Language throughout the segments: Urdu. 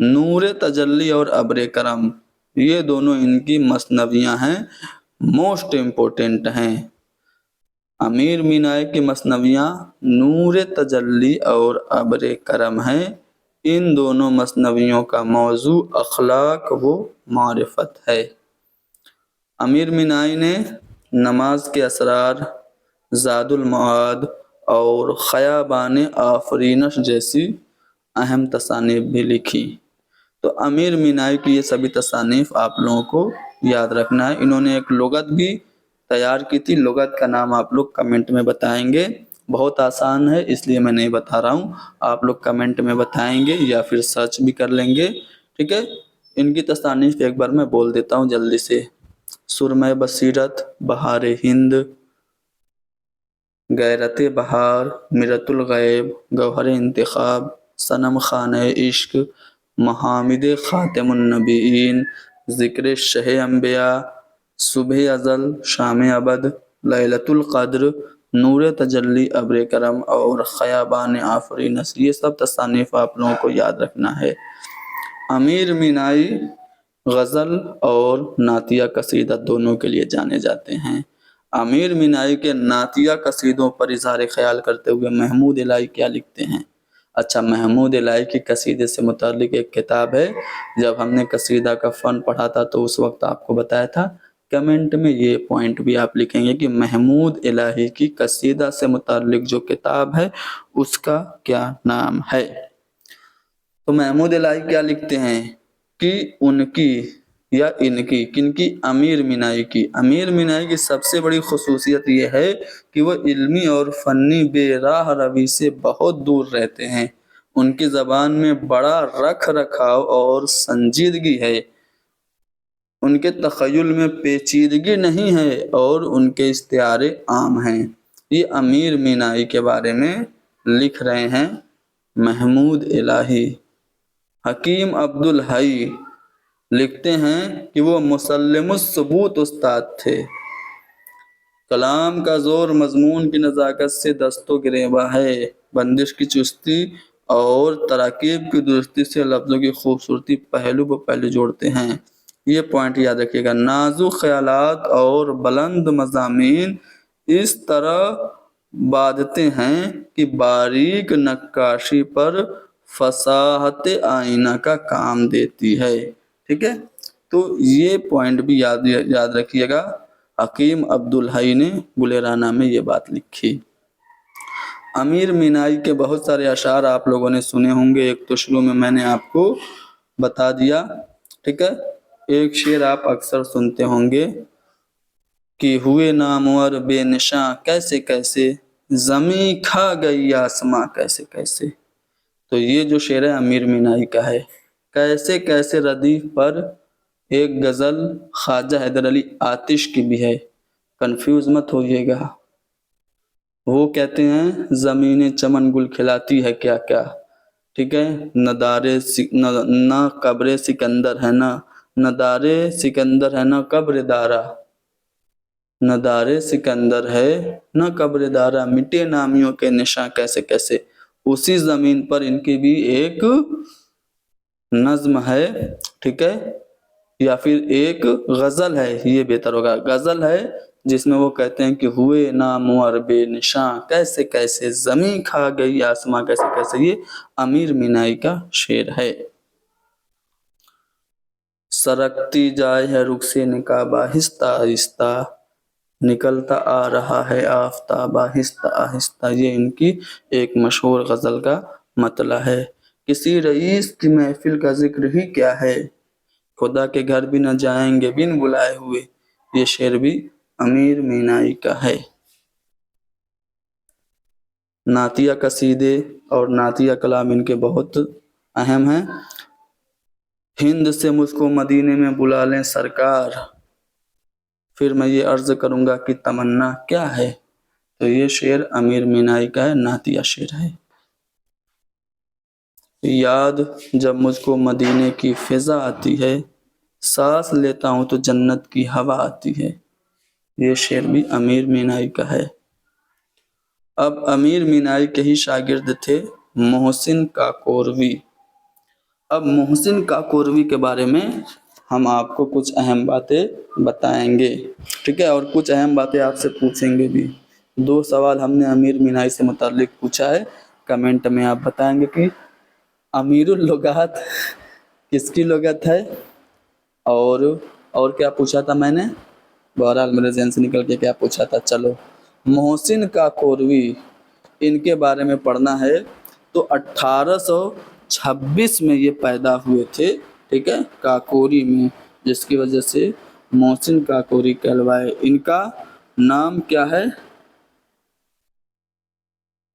نور تجلی اور ابر کرم، یہ دونوں ان کی مثنویاں ہیں، موسٹ امپورٹنٹ ہیں۔ امیر مینائی کی مثنویاں نور تجلی اور ابر کرم ہیں۔ ان دونوں مثنویوں کا موضوع اخلاق و معرفت ہے۔ امیر مینائی نے نماز کے اسرار، زاد المعاد اور خیابان آفرینش جیسی اہم تصانیف بھی لکھی۔ تو امیر مینائی کی یہ سبھی تصانیف آپ لوگوں کو یاد رکھنا ہے۔ انہوں نے ایک لغت بھی تیار کی تھی، لغت کا نام آپ لوگ کمنٹ میں بتائیں گے۔ بہت آسان ہے اس لیے میں نہیں بتا رہا ہوں، آپ لوگ کمنٹ میں بتائیں گے یا پھر سرچ بھی کر لیں گے، ٹھیک ہے۔ ان کی تصانیف ایک بار میں بول دیتا ہوں جلدی سے۔ سرمہ بصیرت، بہار ہند، غیرت بہار، میرت الغیب، گوہر انتخاب، صنم خانہ عشق، محامد خاتم النبیین، ذکر شہ انبیاء، صبح ازل، شام ابد، لیلۃ القدر، نور تجلی، ابر کرم اور خیابان آفرینش، یہ سب تصانیف آپ لوگوں کو یاد رکھنا ہے۔ امیر مینائی غزل اور نعتیہ قصیدہ دونوں کے لیے جانے جاتے ہیں۔ امیر مینائی کے نعتیہ قصیدوں پر اظہار خیال کرتے ہوئے محمود الہی کیا لکھتے ہیں؟ اچھا، محمود الہی کی قصیدے سے متعلق ایک کتاب ہے، جب ہم نے قصیدہ کا فن پڑھا تھا تو اس وقت آپ کو بتایا تھا۔ کمنٹ میں یہ پوائنٹ بھی آپ لکھیں گے کہ محمود الہی کی قصیدہ سے متعلق جو کتاب ہے اس کا کیا نام ہے۔ تو محمود الہی کیا لکھتے ہیں کہ ان کی یا ان کی، کن کی؟ امیر مینائی کی۔ امیر مینائی کی سب سے بڑی خصوصیت یہ ہے کہ وہ علمی اور فنی بے راہ روی سے بہت دور رہتے ہیں۔ ان کی زبان میں بڑا رکھ رکھاؤ اور سنجیدگی ہے، ان کے تخیل میں پیچیدگی نہیں ہے اور ان کے استعارے عام ہیں۔ یہ امیر مینائی کے بارے میں لکھ رہے ہیں محمود الہی۔ حکیم عبدالحی لکھتے ہیں کہ وہ مسلم الثبوت استاد تھے۔ کلام کا زور مضمون کی نزاکت سے دست و گریباں ہے، بندش کی چستی اور تراکیب کی درستی سے لفظوں کی خوبصورتی پہلو بہ پہلو جوڑتے ہیں۔ یہ پوائنٹ یاد رکھیے گا۔ نازک خیالات اور بلند مضامین اس طرح باندھتے ہیں کہ باریک نقاشی پر فصاحت آئینہ کا کام دیتی ہے، ٹھیک ہے۔ تو یہ پوائنٹ بھی یاد رکھیے گا۔ حکیم عبدالحی نے گلرانہ میں یہ بات لکھی۔ امیر مینائی کے بہت سارے اشعار آپ لوگوں نے سنے ہوں گے، ایک تو شروع میں نے آپ کو بتا دیا، ٹھیک ہے۔ ایک شعر آپ اکثر سنتے ہوں گے کہ ہوئے نامور بے نشاں کیسے کیسے، زمیں کھا گئی آسماں کیسے کیسے۔ تو یہ جو شعر ہے امیر مینائی کا ہے۔ کیسے کیسے ردیف پر ایک غزل خواجہ حیدر علی آتش کی بھی ہے، کنفیوز مت ہوئیے گا۔ وہ کہتے ہیں زمین چمن گل کھلاتی ہے کیا کیا، ٹھیک ہے۔ نہ قبر سکندر ہے نہ دار سکندر ہے نہ قبر دارا، نہ دار سکندر ہے نہ قبر دارا، مٹے نامیوں کے نشاں کیسے کیسے۔ اسی زمین پر ان کی بھی ایک نظم ہے، ٹھیک ہے، یا پھر ایک غزل ہے، یہ بہتر ہوگا، غزل ہے جس میں وہ کہتے ہیں کہ ہوئے نامور بے نشاں کیسے کیسے، زمیں کھا گئی آسماں کیسے کیسے۔ یہ امیر مینائی کا شعر ہے۔ سرکتی جائے ہے رخ سے نقاب آہستہ آہستہ، نکلتا آ رہا ہے آفتاب آہستہ آہستہ، یہ ان کی ایک مشہور غزل کا مطلع ہے۔ کسی رئیس کی محفل کا ذکر ہی کیا ہے، خدا کے گھر بھی نہ جائیں گے بن بلائے ہوئے، یہ شعر بھی امیر مینائی کا ہے۔ نعتیہ قصیدے اور نعتیہ کلام ان کے بہت اہم ہیں۔ ہند سے مجھ کو مدینے میں بلا لیں سرکار، پھر میں یہ عرض کروں گا کہ تمنا کیا ہے۔ تو یہ شعر امیر مینائی کا ہے، نعتیہ شعر ہے۔ یاد جب مجھ کو مدینے کی فضا آتی ہے، سانس لیتا ہوں تو جنت کی ہوا آتی ہے، یہ شعر بھی امیر مینائی کا ہے۔ اب امیر مینائی کے ہی شاگرد تھے محسن کاکوروی۔ اب محسن کاکوروی کے بارے میں ہم آپ کو کچھ اہم باتیں بتائیں گے، ٹھیک ہے، اور کچھ اہم باتیں آپ سے پوچھیں گے بھی۔ 2 سوال ہم نے امیر مینائی سے متعلق پوچھا ہے، کمنٹ میں آپ بتائیں گے کہ امیر اللغات کس کی لغت ہے، اور کیا پوچھا تھا میں نے، بہرحال میرے ذہن سے نکل کے کیا پوچھا تھا۔ چلو، محسن کاکوروی، ان کے بارے میں پڑھنا ہے تو 1826 میں یہ پیدا ہوئے تھے، ٹھیک ہے، کاکوری میں، جس کی وجہ سے محسن کاکوری کہلوائے۔ ان کا نام کیا ہے؟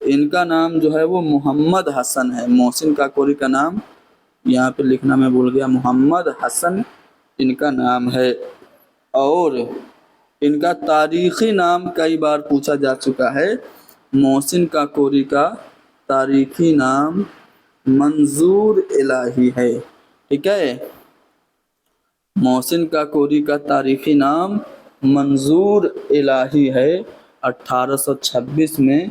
ان کا نام جو ہے وہ محمد حسن ہے۔ محسن کاکوری کا نام یہاں پہ لکھنا میں بھول گیا، محمد حسن ان کا نام ہے۔ اور ان کا تاریخی نام کئی بار پوچھا جا چکا ہے۔ محسن کاکوری کا تاریخی نام منظور الہی ہے، ٹھیک ہے، محسن کاکوری کا تاریخی نام منظور الہی ہے۔ 1826 میں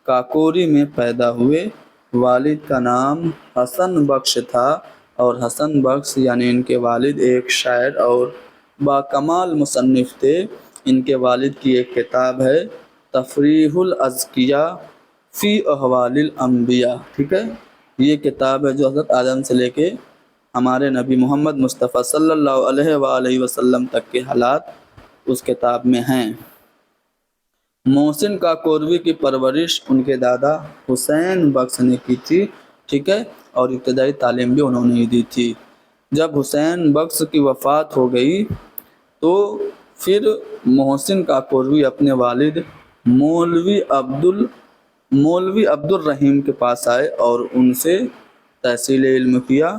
کاکوری میں پیدا ہوئے۔ والد کا نام حسن بخش تھا، اور حسن بخش یعنی ان کے والد ایک شاعر اور باکمال مصنف تھے۔ ان کے والد کی ایک کتاب ہے تفریح الاذکیاء فی احوال الانبیاء، ٹھیک ہے، یہ کتاب ہے جو حضرت آدم سے لے کے ہمارے نبی محمد مصطفیٰ صلی اللہ علیہ وآلہ وسلم تک کے حالات اس کتاب میں ہیں۔ محسن کاکوروی کی پرورش ان کے دادا حسین بخش نے کی تھی، ٹھیک ہے، اور ابتدائی تعلیم بھی انہوں نے ہی دی تھی۔ جب حسین بخش کی وفات ہو گئی تو پھر محسن کاکوروی اپنے والد مولوی عبد الرحیم کے پاس آئے اور ان سے تحصیل علم کیا،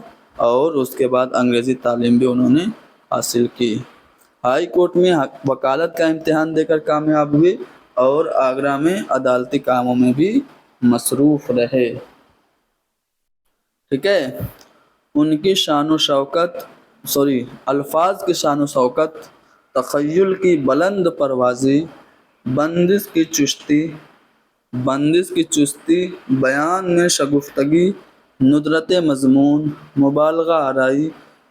اور اس کے بعد انگریزی تعلیم بھی انہوں نے حاصل کی۔ ہائی کورٹ میں وکالت کا امتحان دے کر کامیاب ہوئے، اور آگرہ میں عدالتی کاموں میں بھی مصروف رہے، ٹھیک ہے۔ ان کی الفاظ کی شان و شوکت، تخیل کی بلند پروازی، بندش کی چستی، بیان میں شگفتگی، ندرت مضمون، مبالغہ آرائی،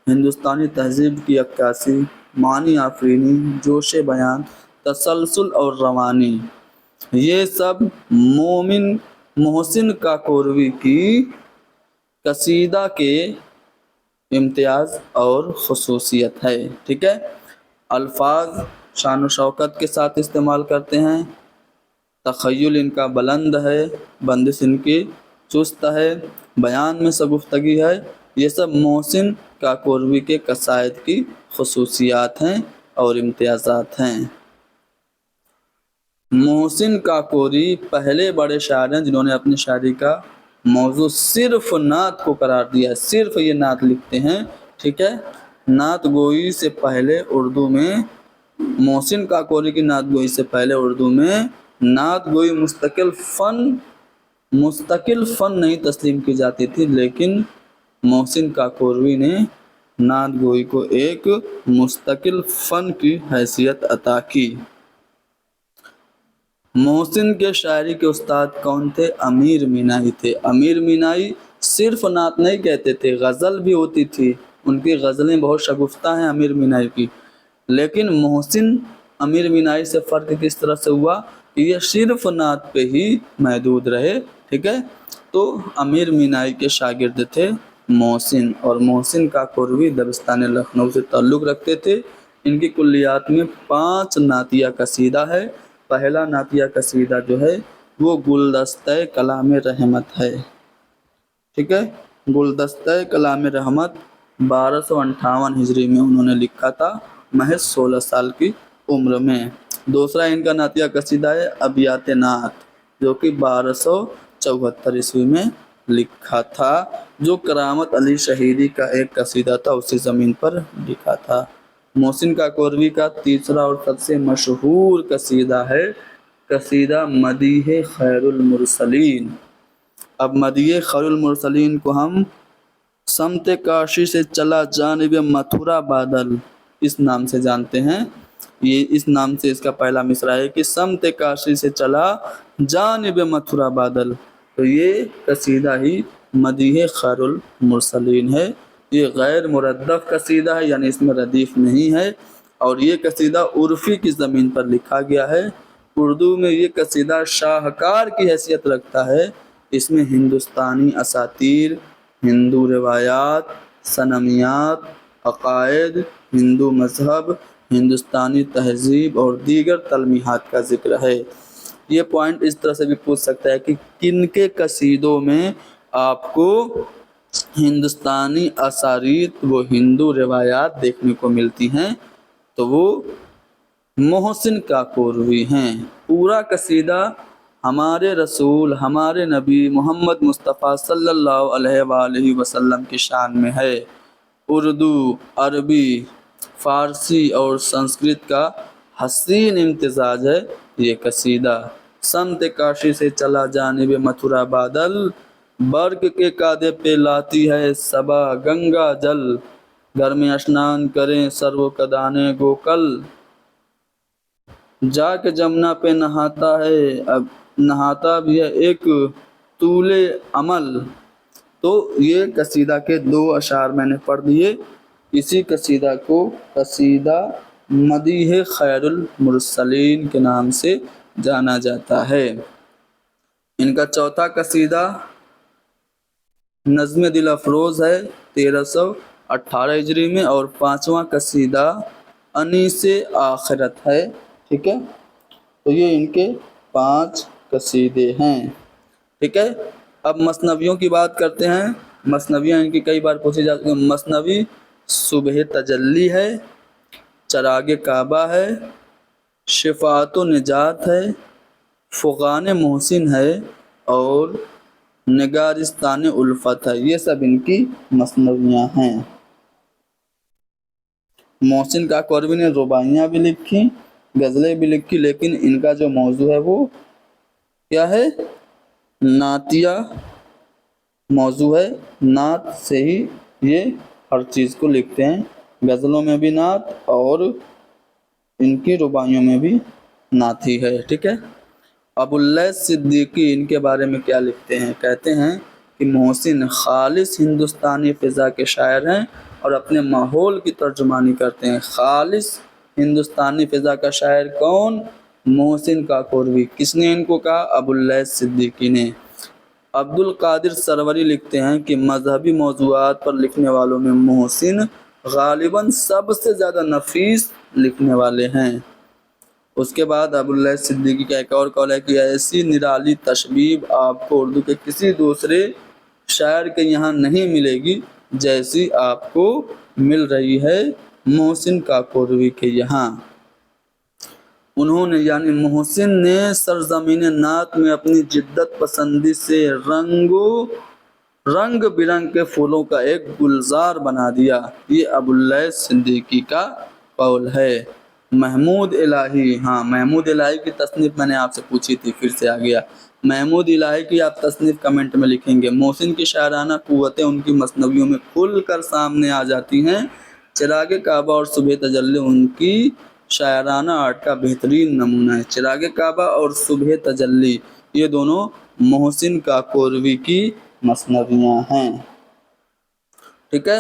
ہندوستانی تہذیب کی عکاسی، معنی آفرینی، جوش بیان، تسلسل اور روانی، یہ سب محسن کاکوروی کی قصیدہ کے امتیاز اور خصوصیت ہے، ٹھیک ہے۔ الفاظ شان و شوکت کے ساتھ استعمال کرتے ہیں، تخیل ان کا بلند ہے، بندش ان کی چست ہے، بیان میں شگفتگی ہے، یہ سب محسن کاکوروی کے قصائد کی خصوصیات ہیں اور امتیازات ہیں۔ محسن کاکوری پہلے بڑے شاعر ہیں جنہوں نے اپنی شاعری کا موضوع صرف نعت کو قرار دیا، صرف یہ نعت لکھتے ہیں، ٹھیک ہے۔ نعت گوئی سے پہلے اردو میں، محسن کاکوری کی نعت گوئی سے پہلے اردو میں نعت گوئی مستقل فن نہیں تسلیم کی جاتی تھی، لیکن محسن کاکوروی نے نعت گوئی کو ایک مستقل فن کی حیثیت عطا کی۔ محسن کے شاعری کے استاد کون تھے؟ امیر مینائی تھے۔ امیر مینائی صرف نعت نہیں کہتے تھے، غزل بھی ہوتی تھی، ان کی غزلیں بہت شگفتہ ہیں امیر مینائی کی۔ لیکن محسن امیر مینائی سے فرق کس طرح سے ہوا کہ یہ صرف نعت پہ ہی محدود رہے، ٹھیک ہے۔ تو امیر مینائی کے شاگرد تھے محسن، اور محسن کاکوروی دبستان لکھنؤ سے تعلق رکھتے تھے۔ ان کی کلیات میں 5 نعتیہ قصیدہ ہے۔ پہلا نعتیہ قصیدہ جو ہے وہ گلدستہ کلام رحمت ہے، ٹھیک ہے، گلدستہ کلام رحمت 1258 ہجری میں انہوں نے لکھا تھا، محض 16 سال کی عمر میں۔ دوسرا ان کا نعتیہ قصیدہ ہے ابیات نعت، جو کہ 1274 عیسوی میں لکھا تھا، جو کرامت علی شہیدی کا ایک قصیدہ تھا، اسی زمین پر لکھا تھا۔ محسن کاکوروی کا تیسرا اور سب سے مشہور قصیدہ ہے قصیدہ مدیح خیر المرسلین۔ اب مدیح خیر المرسلین کو ہم سمت کاشی سے چلا جانب متھرا بادل اس نام سے جانتے ہیں۔ یہ اس نام سے اس کا پہلا مصرع ہے کہ سمت کاشی سے چلا جانب متھرا بادل، تو یہ قصیدہ ہی مدیح خیر المرسلین ہے۔ یہ غیر مردف قصیدہ ہے، یعنی اس میں ردیف نہیں ہے، اور یہ قصیدہ عرفی کی زمین پر لکھا گیا ہے۔ اردو میں یہ قصیدہ شاہکار کی حیثیت رکھتا ہے۔ اس میں ہندوستانی اساطیر، ہندو روایات، صنمیات، عقائد، ہندو مذہب، ہندوستانی تہذیب اور دیگر تلمیحات کا ذکر ہے۔ یہ پوائنٹ اس طرح سے بھی پوچھ سکتا ہے کہ کن کے قصیدوں میں آپ کو ہندوستانی اساطیر و ہندو روایات دیکھنے کو ملتی ہیں، تو وہ محسن کاکوروی ہیں۔ پورا قصیدہ ہمارے رسول، ہمارے نبی محمد مصطفیٰ صلی اللہ علیہ وآلہ وسلم کی شان میں ہے۔ اردو، عربی، فارسی اور سنسکرت کا حسین امتزاج ہے یہ قصیدہ۔ سمت کاشی سے چلا جانب متھرا بادل، برق کے کادے پہ لاتی ہے صبا گنگا جل، گھر میں اشنان کریں سرو کدانے گوکل، جا کے جمنا پہ نہاتا ہے، اب نہاتا بھی ہے ایک طول عمل۔ تو یہ قصیدہ کے 2 اشعار میں نے پڑھ دیے۔ اسی قصیدہ کو قصیدہ مدیح خیر المرسلین کے نام سے جانا جاتا ہے۔ ان کا چوتھا قصیدہ نظم دل افروز ہے 1318 ہجری میں، اور 5واں قصیدہ انیس آخرت ہے۔ ٹھیک ہے، تو یہ ان کے 5 قصیدے ہیں۔ ٹھیک ہے، اب مثنویوں کی بات کرتے ہیں۔ مثنویاں ان کی کئی بار پوچھی جاتی ہیں۔ مثنوی صبح تجلی ہے، چراغ کعبہ ہے، شفاعت و نجات ہے، فغان محسن ہے، اور نگارستان الفت ہے۔ یہ سب ان کی مثنویاں ہیں۔ محسن کاکوروی نے رباعیاں بھی لکھی، غزلیں بھی لکھی، لیکن ان کا جو موضوع ہے وہ کیا ہے؟ نعتیہ موضوع ہے۔ نعت سے ہی یہ ہر چیز کو لکھتے ہیں۔ غزلوں میں بھی نعت اور ان کی رباعیوں میں بھی نعت ہی ہے۔ ٹھیک ہے، ابواللیث صدیقی ان کے بارے میں کیا لکھتے ہیں؟ کہتے ہیں کہ محسن خالص ہندوستانی فضا کے شاعر ہیں اور اپنے ماحول کی ترجمانی کرتے ہیں۔ خالص ہندوستانی فضا کا شاعر کون؟ محسن کاکوروی۔ کس نے ان کو کہا؟ ابواللیث صدیقی نے۔ عبد القادر سروری لکھتے ہیں کہ مذہبی موضوعات پر لکھنے والوں میں محسن غالباً سب سے زیادہ نفیس لکھنے والے ہیں۔ اس کے بعد ابواللیث صدیقی کا ایک اور قول ہے کہ ایسی نرالی تشبیب آپ کو اردو کے کسی دوسرے شاعر کے یہاں نہیں ملے گی جیسی آپ کو مل رہی ہے محسن کاکوروی کے یہاں۔ انہوں نے یعنی محسن نے سرزمین نعت میں اپنی جدت پسندی سے رنگ برنگ کے پھولوں کا ایک گلزار بنا دیا۔ یہ ابواللیث صدیقی کا قول ہے۔ محمود الہی، ہاں محمود الہی کی تصنیف میں نے آپ سے پوچھی تھی، پھر سے آ گیا۔ محمود الہی کی آپ تصنیف کمنٹ میں لکھیں گے۔ محسن کی شاعرانہ قوتیں ان کی مثنویوں میں کھل کر سامنے آ جاتی ہیں۔ چراغ کعبہ اور صبح تجلی ان کی شاعرانہ آرٹ کا بہترین نمونہ ہے۔ چراغ کعبہ اور صبح تجلی یہ دونوں محسن کاکوروی کی مثنویاں ہیں۔ ٹھیک ہے۔